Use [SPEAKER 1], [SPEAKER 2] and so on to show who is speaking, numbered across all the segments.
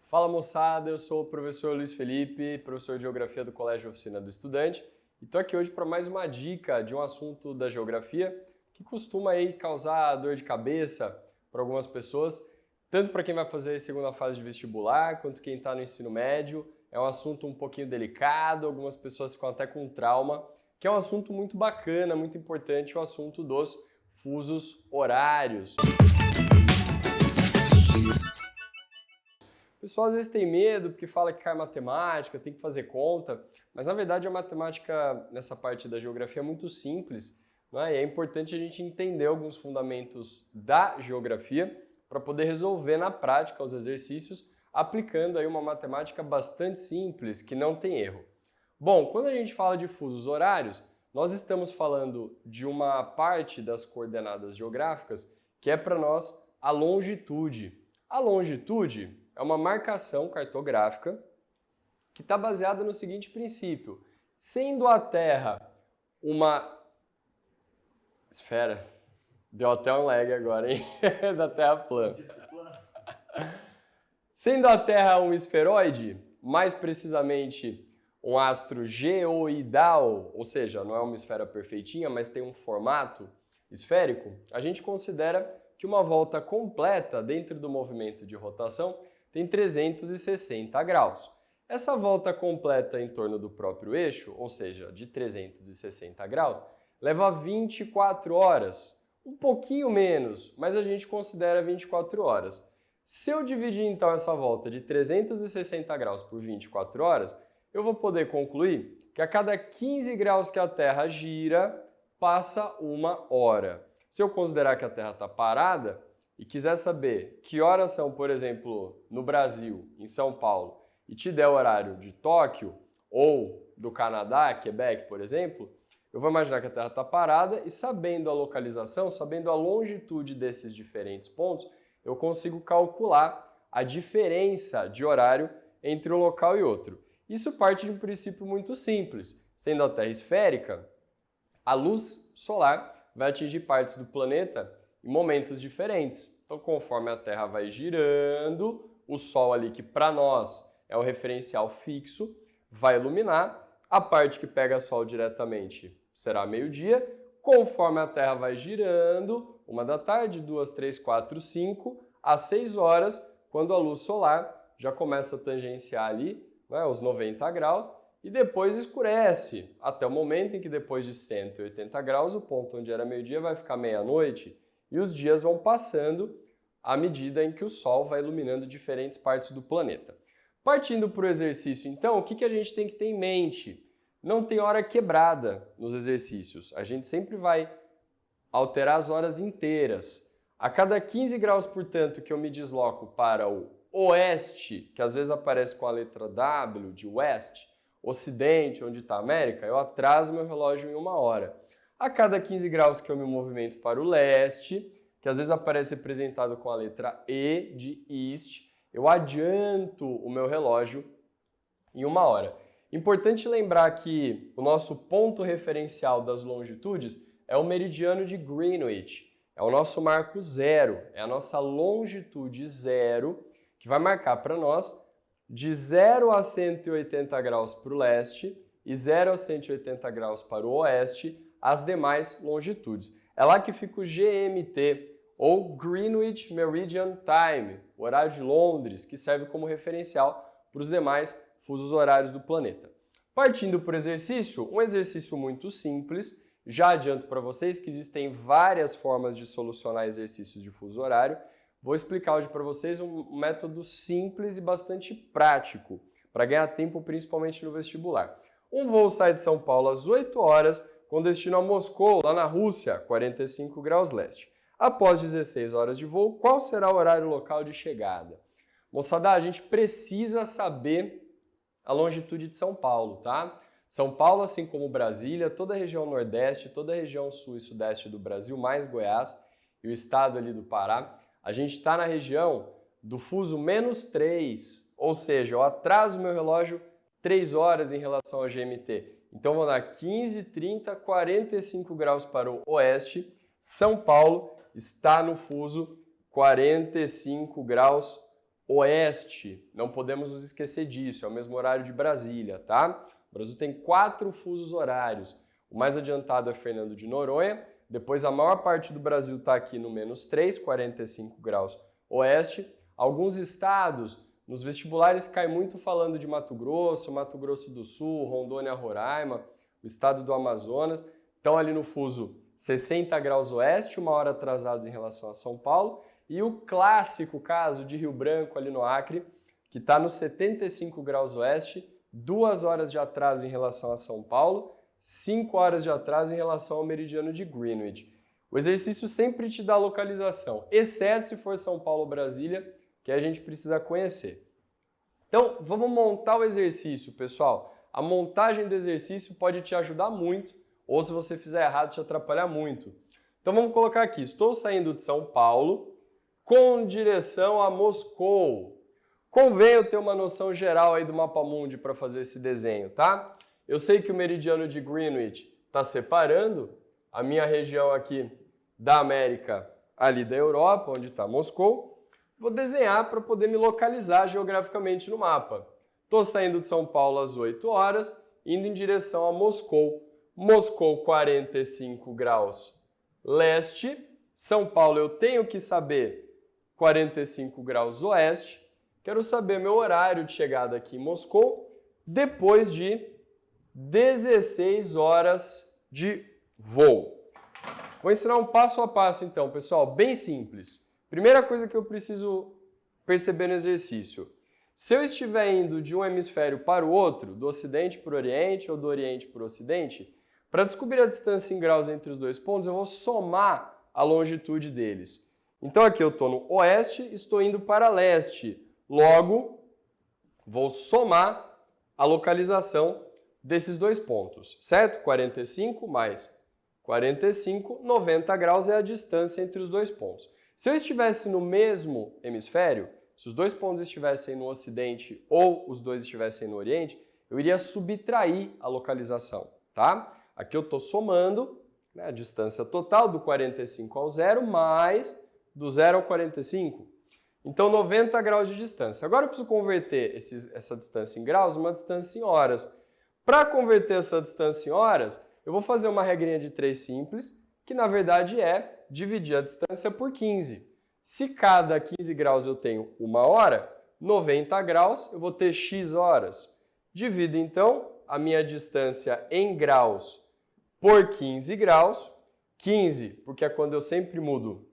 [SPEAKER 1] Fala moçada, eu sou o professor Luiz Felipe, professor de Geografia do Colégio Oficina do Estudante, e estou aqui hoje para mais uma dica de um assunto da geografia que costuma aí causar dor de cabeça para algumas pessoas, tanto para quem vai fazer a segunda fase de vestibular, quanto quem está no ensino médio. É um assunto um pouquinho delicado, algumas pessoas ficam até com trauma, que é um assunto muito bacana, muito importante, o assunto dos fusos horários. O pessoal às vezes tem medo porque fala que cai matemática, tem que fazer conta, mas na verdade a matemática nessa parte da geografia é muito simples, né? E é importante a gente entender alguns fundamentos da geografia para poder resolver na prática os exercícios, aplicando aí uma matemática bastante simples, que não tem erro. Bom, quando a gente fala de fusos horários, nós estamos falando de uma parte das coordenadas geográficas que é para nós a longitude. A longitude é uma marcação cartográfica que está baseada no seguinte princípio: sendo a Terra uma esfera, deu até um lag agora, hein? Da Terra plana. Sendo a Terra um esferoide, mais precisamente um astro geoidal, ou seja, não é uma esfera perfeitinha, mas tem um formato esférico, a gente considera que uma volta completa dentro do movimento de rotação tem 360 graus. Essa volta completa em torno do próprio eixo, ou seja, de 360 graus, leva 24 horas. Um pouquinho menos, mas a gente considera 24 horas. Se eu dividir então essa volta de 360 graus por 24 horas, eu vou poder concluir que a cada 15 graus que a Terra gira, passa uma hora. Se eu considerar que a Terra está parada e quiser saber que horas são, por exemplo, no Brasil, em São Paulo, e te der o horário de Tóquio ou do Canadá, Quebec, por exemplo, eu vou imaginar que a Terra está parada e, sabendo a localização, sabendo a longitude desses diferentes pontos, eu consigo calcular a diferença de horário entre um local e outro. Isso parte de um princípio muito simples. Sendo a Terra esférica, a luz solar vai atingir partes do planeta em momentos diferentes. Então, conforme a Terra vai girando, o Sol ali, que para nós é o referencial fixo, vai iluminar. A parte que pega Sol diretamente será meio-dia. Conforme a Terra vai girando, 1 da tarde, 2, 3, 4, 5, às 6 horas, quando a luz solar já começa a tangenciar ali, né, os 90 graus, e depois escurece, até o momento em que depois de 180 graus, o ponto onde era meio-dia vai ficar meia-noite, e os dias vão passando à medida em que o Sol vai iluminando diferentes partes do planeta. Partindo para o exercício, então, o que a gente tem que ter em mente? Não tem hora quebrada nos exercícios. A gente sempre vai alterar as horas inteiras. A cada 15 graus, portanto, que eu me desloco para o oeste, que às vezes aparece com a letra W de west, ocidente, onde está a América, eu atraso meu relógio em 1 hora. A cada 15 graus que eu me movimento para o leste, que às vezes aparece representado com a letra E de east, eu adianto o meu relógio em 1 hora. Importante lembrar que o nosso ponto referencial das longitudes é o meridiano de Greenwich. É o nosso marco zero, é a nossa longitude zero, que vai marcar para nós de 0 a 180 graus para o leste e 0 a 180 graus para o oeste, as demais longitudes. É lá que fica o GMT, ou Greenwich Meridian Time, o horário de Londres, que serve como referencial para os demais fusos horários do planeta. Partindo para o exercício, um exercício muito simples. Já adianto para vocês que existem várias formas de solucionar exercícios de fuso horário. Vou explicar hoje para vocês um método simples e bastante prático para ganhar tempo, principalmente no vestibular. Um voo sai de São Paulo às 8 horas, com destino a Moscou, lá na Rússia, 45 graus leste. Após 16 horas de voo, qual será o horário local de chegada? Moçada, a gente precisa saber a longitude de São Paulo, tá? São Paulo, assim como Brasília, toda a região nordeste, toda a região sul e sudeste do Brasil, mais Goiás e o estado ali do Pará, a gente está na região do fuso -3, ou seja, eu atraso meu relógio 3 horas em relação ao GMT. Então vou dar 15, 30, 45 graus para o oeste. São Paulo está no fuso 45 graus oeste. Não podemos nos esquecer disso, é o mesmo horário de Brasília, tá? O Brasil tem 4 fusos horários. O mais adiantado é Fernando de Noronha, depois a maior parte do Brasil está aqui no -3, 45 graus oeste. Alguns estados, nos vestibulares cai muito falando de Mato Grosso do Sul, Rondônia, Roraima, o estado do Amazonas, estão ali no fuso 60 graus oeste, 1 hora atrasados em relação a São Paulo, e o clássico caso de Rio Branco, ali no Acre, que está nos 75 graus oeste, 2 horas de atraso em relação a São Paulo, 5 horas de atraso em relação ao meridiano de Greenwich. O exercício sempre te dá localização, exceto se for São Paulo ou Brasília, que a gente precisa conhecer. Então, vamos montar o exercício, pessoal. A montagem do exercício pode te ajudar muito, ou se você fizer errado, te atrapalhar muito. Então, vamos colocar aqui. Estou saindo de São Paulo com direção a Moscou. Convém eu ter uma noção geral aí do mapa mundi para fazer esse desenho, tá? Eu sei que o meridiano de Greenwich está separando a minha região aqui da América ali da Europa, onde está Moscou. Vou desenhar para poder me localizar geograficamente no mapa. Estou saindo de São Paulo às 8 horas, indo em direção a Moscou. Moscou, 45 graus leste. São Paulo, eu tenho que saber 45 graus oeste. Quero saber meu horário de chegada aqui em Moscou depois de 16 horas de voo. Vou ensinar um passo a passo então, pessoal, bem simples. Primeira coisa que eu preciso perceber no exercício. Se eu estiver indo de um hemisfério para o outro, do ocidente para o oriente ou do oriente para o ocidente, para descobrir a distância em graus entre os dois pontos, eu vou somar a longitude deles. Então aqui eu estou no oeste, estou indo para leste. Logo, vou somar a localização desses dois pontos, certo? 45 mais 45, 90 graus é a distância entre os dois pontos. Se eu estivesse no mesmo hemisfério, se os dois pontos estivessem no ocidente ou os dois estivessem no oriente, eu iria subtrair a localização, tá? Aqui eu estou somando, né, a distância total do 45 ao 0 mais do 0 ao 45. Então, 90 graus de distância. Agora eu preciso converter essa distância em graus numa distância em horas. Para converter essa distância em horas, eu vou fazer uma regrinha de 3 simples, que na verdade é dividir a distância por 15. Se cada 15 graus eu tenho 1 hora, 90 graus eu vou ter x horas. Divido então a minha distância em graus por 15 graus. 15, porque é quando eu sempre mudo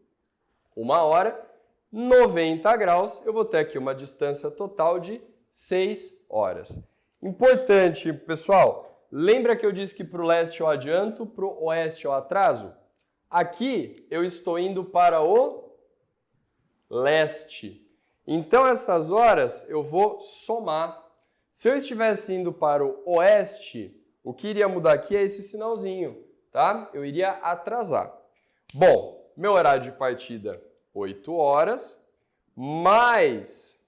[SPEAKER 1] 1 hora. 90 graus, eu vou ter aqui uma distância total de 6 horas. Importante, pessoal, lembra que eu disse que para o leste eu adianto, para o oeste eu atraso? Aqui eu estou indo para o leste. Então essas horas eu vou somar. Se eu estivesse indo para o oeste, o que iria mudar aqui é esse sinalzinho, tá? Eu iria atrasar. Bom, meu horário de partida 8 horas, mais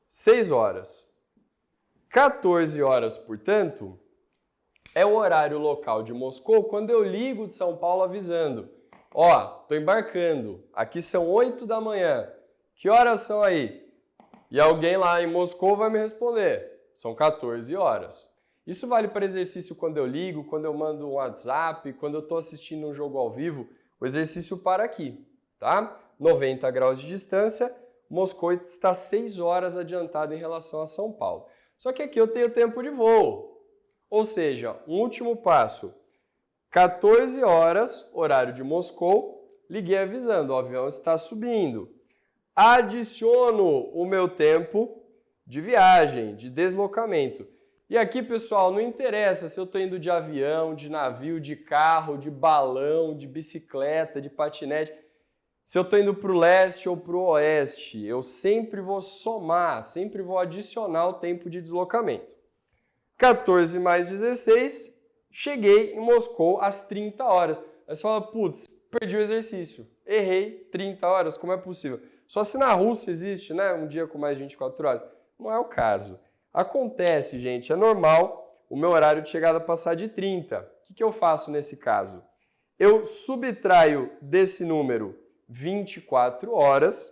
[SPEAKER 1] 6 horas. 14 horas, portanto, é o horário local de Moscou quando eu ligo de São Paulo avisando. Ó, tô embarcando, aqui são 8 da manhã. Que horas são aí? E alguém lá em Moscou vai me responder. São 14 horas. Isso vale para exercício quando eu ligo, quando eu mando um WhatsApp, quando eu estou assistindo um jogo ao vivo. O exercício para aqui, tá? 90 graus de distância, Moscou está 6 horas adiantado em relação a São Paulo. Só que aqui eu tenho tempo de voo. Ou seja, um último passo. 14 horas, horário de Moscou, liguei avisando, o avião está subindo. Adiciono o meu tempo de viagem, de deslocamento. E aqui, pessoal, não interessa se eu estou indo de avião, de navio, de carro, de balão, de bicicleta, de patinete. Se eu estou indo para o leste ou para o oeste, eu sempre vou somar, sempre vou adicionar o tempo de deslocamento. 14 mais 16, cheguei em Moscou às 30 horas. Aí você fala, putz, perdi o exercício, errei 30 horas, como é possível? Só se na Rússia existe, né, um dia com mais de 24 horas. Não é o caso. Acontece, gente, é normal o meu horário de chegada passar de 30. O que eu faço nesse caso? Eu subtraio desse número 24 horas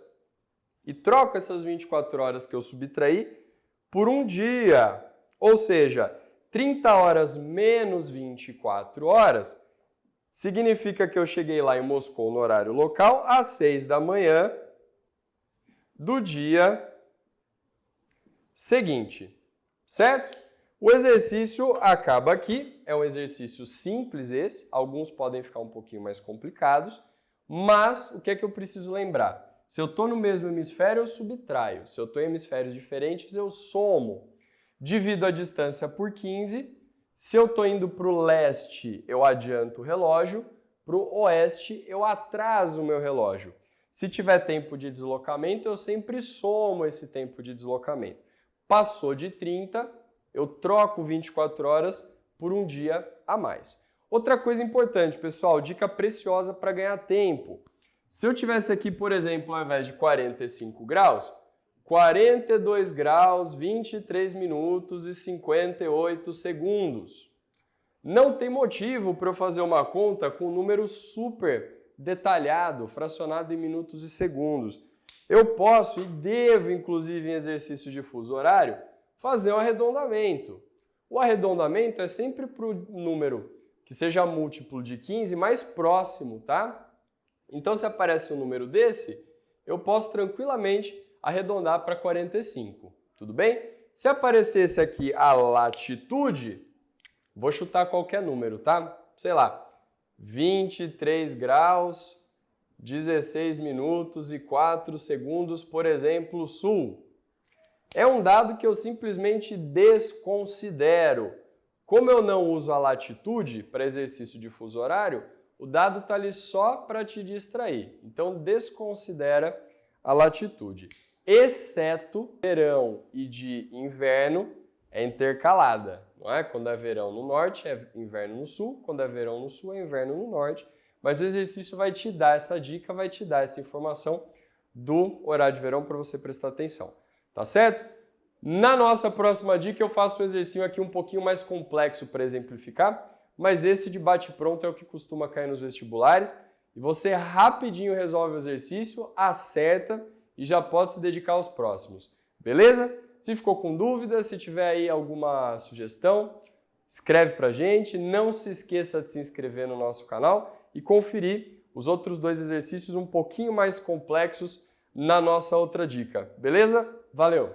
[SPEAKER 1] e troco essas 24 horas que eu subtraí por um dia. Ou seja, 30 horas menos 24 horas significa que eu cheguei lá em Moscou no horário local às 6 da manhã do dia seguinte, certo? O exercício acaba aqui, é um exercício simples esse, alguns podem ficar um pouquinho mais complicados, mas o que é que eu preciso lembrar? Se eu estou no mesmo hemisfério, eu subtraio. Se eu estou em hemisférios diferentes, eu somo. Divido a distância por 15. Se eu estou indo para o leste, eu adianto o relógio. Para o oeste, eu atraso o meu relógio. Se tiver tempo de deslocamento, eu sempre somo esse tempo de deslocamento. Passou de 30, eu troco 24 horas por um dia a mais. Outra coisa importante, pessoal, dica preciosa para ganhar tempo. Se eu tivesse aqui, por exemplo, ao invés de 45 graus, 42 graus, 23 minutos e 58 segundos. Não tem motivo para eu fazer uma conta com um número super detalhado, fracionado em minutos e segundos. Eu posso e devo, inclusive em exercício de fuso horário, fazer um arredondamento. O arredondamento é sempre para o número que seja múltiplo de 15 mais próximo, tá? Então, se aparece um número desse, eu posso tranquilamente arredondar para 45, tudo bem? Se aparecesse aqui a latitude, vou chutar qualquer número, tá? Sei lá, 23 graus, 16 minutos e 4 segundos, por exemplo, sul. É um dado que eu simplesmente desconsidero. Como eu não uso a latitude para exercício de fuso horário, o dado está ali só para te distrair. Então, desconsidera a latitude. Exceto verão e de inverno é intercalada, não é? Quando é verão no norte, é inverno no sul. Quando é verão no sul, é inverno no norte. Mas o exercício vai te dar essa dica, vai te dar essa informação do horário de verão para você prestar atenção. Tá certo? Na nossa próxima dica eu faço um exercício aqui um pouquinho mais complexo para exemplificar, mas esse de bate-pronto é o que costuma cair nos vestibulares e você rapidinho resolve o exercício, acerta e já pode se dedicar aos próximos. Beleza? Se ficou com dúvida, se tiver aí alguma sugestão, escreve pra gente. Não se esqueça de se inscrever no nosso canal e conferir os outros dois exercícios um pouquinho mais complexos na nossa outra dica. Beleza? Valeu!